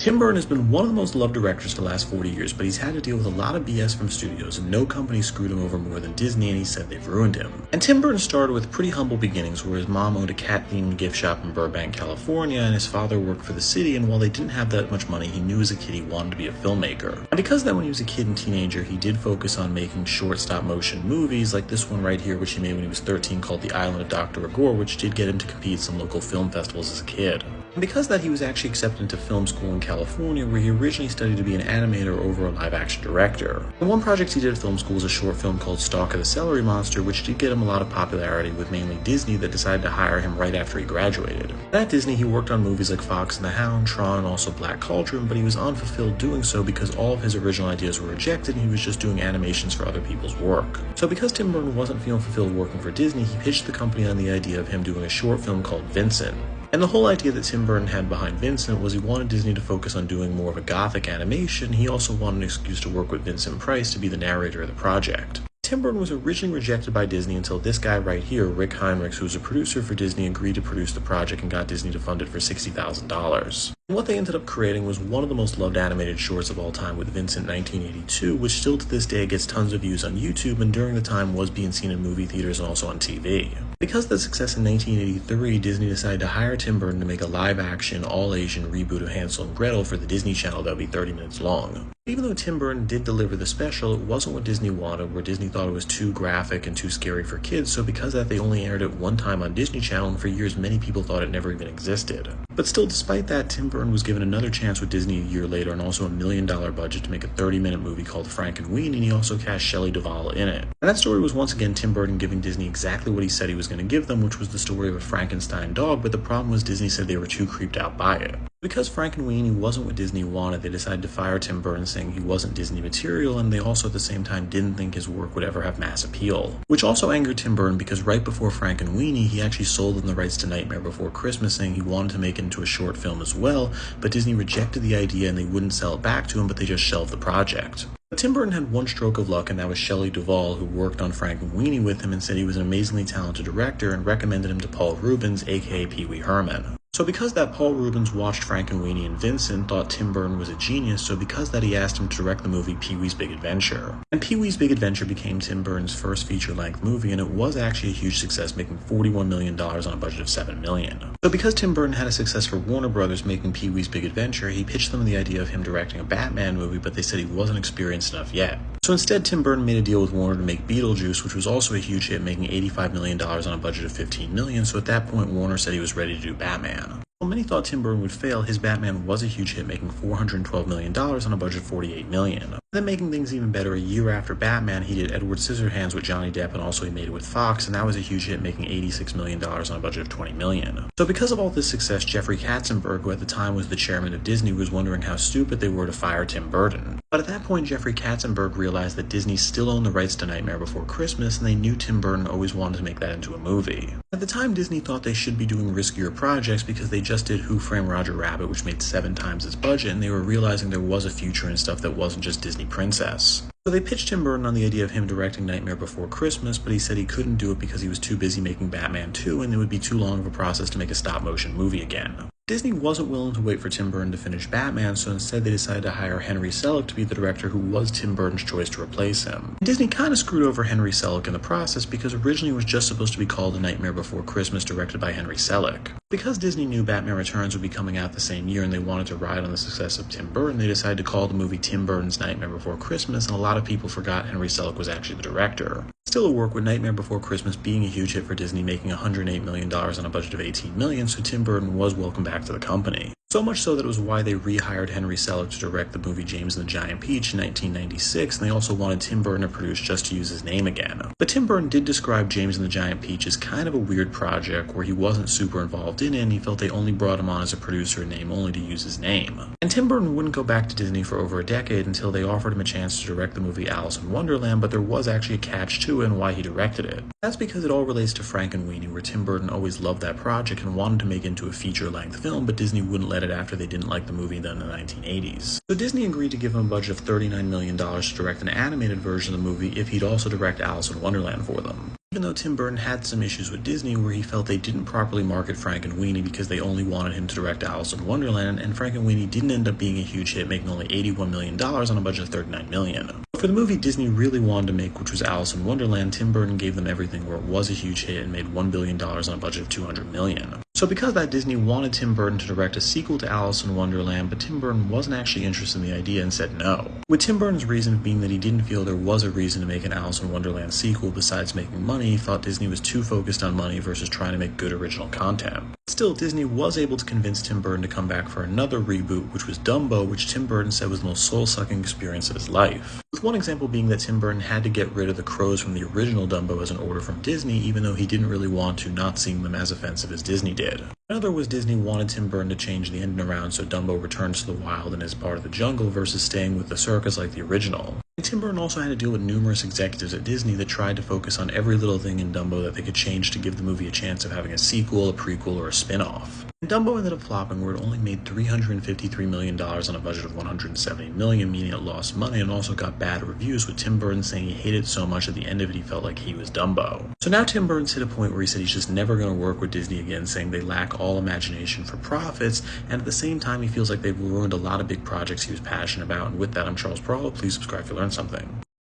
Tim Burton has been one of the most loved directors for the last 40 years, but he's had to deal with a lot of BS from studios, and no company screwed him over more than Disney, and he said they've ruined him. And Tim Burton started with pretty humble beginnings, where his mom owned a cat-themed gift shop in Burbank, California, and his father worked for the city, and while they didn't have that much money, he knew as a kid he wanted to be a filmmaker. And because of that, when he was a kid and teenager, he did focus on making short stop-motion movies, like this one right here, which he made when he was 13, called The Island of Dr. Agor, which did get him to compete at some local film festivals as a kid. And because of that, he was actually accepted into film school in California, where he originally studied to be an animator over a live-action director. And one project he did at film school was a short film called Stalker the Celery Monster, which did get him a lot of popularity with mainly Disney that decided to hire him right after he graduated. And at Disney, he worked on movies like Fox and the Hound, Tron, and also Black Cauldron, but he was unfulfilled doing so because all of his original ideas were rejected and he was just doing animations for other people's work. So because Tim Burton wasn't feeling fulfilled working for Disney, he pitched the company on the idea of him doing a short film called Vincent. And the whole idea that Tim Burton had behind Vincent was he wanted Disney to focus on doing more of a gothic animation. He also wanted an excuse to work with Vincent Price to be the narrator of the project. Tim Burton was originally rejected by Disney until this guy right here, Rick Heinrichs, who was a producer for Disney, agreed to produce the project and got Disney to fund it for $60,000. And what they ended up creating was one of the most loved animated shorts of all time with Vincent 1982, which still to this day gets tons of views on YouTube and during the time was being seen in movie theaters and also on TV. Because of the success in 1983, Disney decided to hire Tim Burton to make a live-action, all-Asian reboot of Hansel and Gretel for the Disney Channel that would be 30 minutes long. Even though Tim Burton did deliver the special, it wasn't what Disney wanted, where Disney thought it was too graphic and too scary for kids, so because of that they only aired it one time on Disney Channel, and for years many people thought it never even existed. But still, despite that, Tim Burton was given another chance with Disney a year later and also $1 million budget to make a 30-minute movie called Frankenweenie, and he also cast Shelley Duvall in it. And that story was once again Tim Burton giving Disney exactly what he said he was going to give them, which was the story of a Frankenstein dog, but the problem was Disney said they were too creeped out by it. Because Frankenweenie wasn't what Disney wanted, they decided to fire Tim Burton, saying he wasn't Disney material, and they also at the same time didn't think his work would ever have mass appeal. Which also angered Tim Burton because right before Frankenweenie, he actually sold them the rights to Nightmare Before Christmas, saying he wanted to make it into a short film as well, but Disney rejected the idea and they wouldn't sell it back to him, but they just shelved the project. But Tim Burton had one stroke of luck, and that was Shelley Duvall, who worked on Frankenweenie with him and said he was an amazingly talented director and recommended him to Paul Reubens, aka Pee Wee Herman. So because that, Paul Reubens watched Frankenweenie and Vincent, thought Tim Burton was a genius, so because that he asked him to direct the movie Pee-wee's Big Adventure. And Pee-wee's Big Adventure became Tim Burton's first feature-length movie, and it was actually a huge success, making $41 million on a budget of $7 million. So because Tim Burton had a success for Warner Brothers making Pee-wee's Big Adventure, he pitched them the idea of him directing a Batman movie, but they said he wasn't experienced enough yet. So instead, Tim Burton made a deal with Warner to make Beetlejuice, which was also a huge hit, making $85 million on a budget of $15 million, so at that point Warner said he was ready to do Batman. While many thought Tim Burton would fail, his Batman was a huge hit, making $412 million on a budget of $48 million. Then making things even better, a year after Batman, he did Edward Scissorhands with Johnny Depp, and also he made it with Fox, and that was a huge hit, making $86 million on a budget of $20 million. So because of all this success, Jeffrey Katzenberg, who at the time was the chairman of Disney, was wondering how stupid they were to fire Tim Burton. But at that point, Jeffrey Katzenberg realized that Disney still owned the rights to Nightmare Before Christmas, and they knew Tim Burton always wanted to make that into a movie. At the time, Disney thought they should be doing riskier projects because they just did Who Framed Roger Rabbit, which made 7 times its budget, and they were realizing there was a future in stuff that wasn't just Disney Princess. So they pitched Tim Burton on the idea of him directing Nightmare Before Christmas, but he said he couldn't do it because he was too busy making Batman 2, and it would be too long of a process to make a stop-motion movie again. Disney wasn't willing to wait for Tim Burton to finish Batman, so instead they decided to hire Henry Selick to be the director, who was Tim Burton's choice to replace him. And Disney kind of screwed over Henry Selick in the process because originally it was just supposed to be called A Nightmare Before Christmas, directed by Henry Selick. Because Disney knew Batman Returns would be coming out the same year and they wanted to ride on the success of Tim Burton, they decided to call the movie Tim Burton's Nightmare Before Christmas, and a lot of people forgot Henry Selick was actually the director. Still a work with Nightmare Before Christmas being a huge hit for Disney, making $108 million on a budget of $18 million, so Tim Burton was welcomed back to the company. So much so that it was why they rehired Henry Selick to direct the movie James and the Giant Peach in 1996, and they also wanted Tim Burton to produce just to use his name again. But Tim Burton did describe James and the Giant Peach as kind of a weird project where he wasn't super involved in it, and he felt they only brought him on as a producer in name only to use his name. And Tim Burton wouldn't go back to Disney for over a decade until they offered him a chance to direct the movie Alice in Wonderland, but there was actually a catch to it and why he directed it. That's because it all relates to Frankenweenie, where Tim Burton always loved that project and wanted to make it into a feature-length film, but Disney wouldn't let it after they didn't like the movie done in the 1980s. So Disney agreed to give him a budget of $39 million to direct an animated version of the movie if he'd also direct Alice in Wonderland for them. Even though Tim Burton had some issues with Disney where he felt they didn't properly market Frankenweenie because they only wanted him to direct Alice in Wonderland, and Frankenweenie didn't end up being a huge hit, making only $81 million on a budget of $39 million. For the movie Disney really wanted to make, which was Alice in Wonderland, Tim Burton gave them everything where it was a huge hit and made $1 billion on a budget of $200 million. So because of that, Disney wanted Tim Burton to direct a sequel to Alice in Wonderland, but Tim Burton wasn't actually interested in the idea and said no. With Tim Burton's reason being that he didn't feel there was a reason to make an Alice in Wonderland sequel besides making money. He thought Disney was too focused on money versus trying to make good original content. Still, Disney was able to convince Tim Burton to come back for another reboot, which was Dumbo, which Tim Burton said was the most soul-sucking experience of his life. With one example being that Tim Burton had to get rid of the crows from the original Dumbo as an order from Disney, even though he didn't really want to, not seeing them as offensive as Disney did. Another was Disney wanted Tim Burton to change the ending around so Dumbo returns to the wild and is part of the jungle versus staying with the circus like the original. And Tim Burton also had to deal with numerous executives at Disney that tried to focus on every little thing in Dumbo that they could change to give the movie a chance of having a sequel, a prequel, or a spin-off. And Dumbo ended up flopping where it only made $353 million on a budget of $170 million, meaning it lost money and also got bad reviews, with Tim Burton saying he hated it so much at the end of it he felt like he was Dumbo. So now Tim Burton's hit a point where he said he's just never going to work with Disney again, saying they lack all imagination for profits, and at the same time he feels like they've ruined a lot of big projects he was passionate about. And with that, I'm Charles Peralta. Please subscribe if you learned something.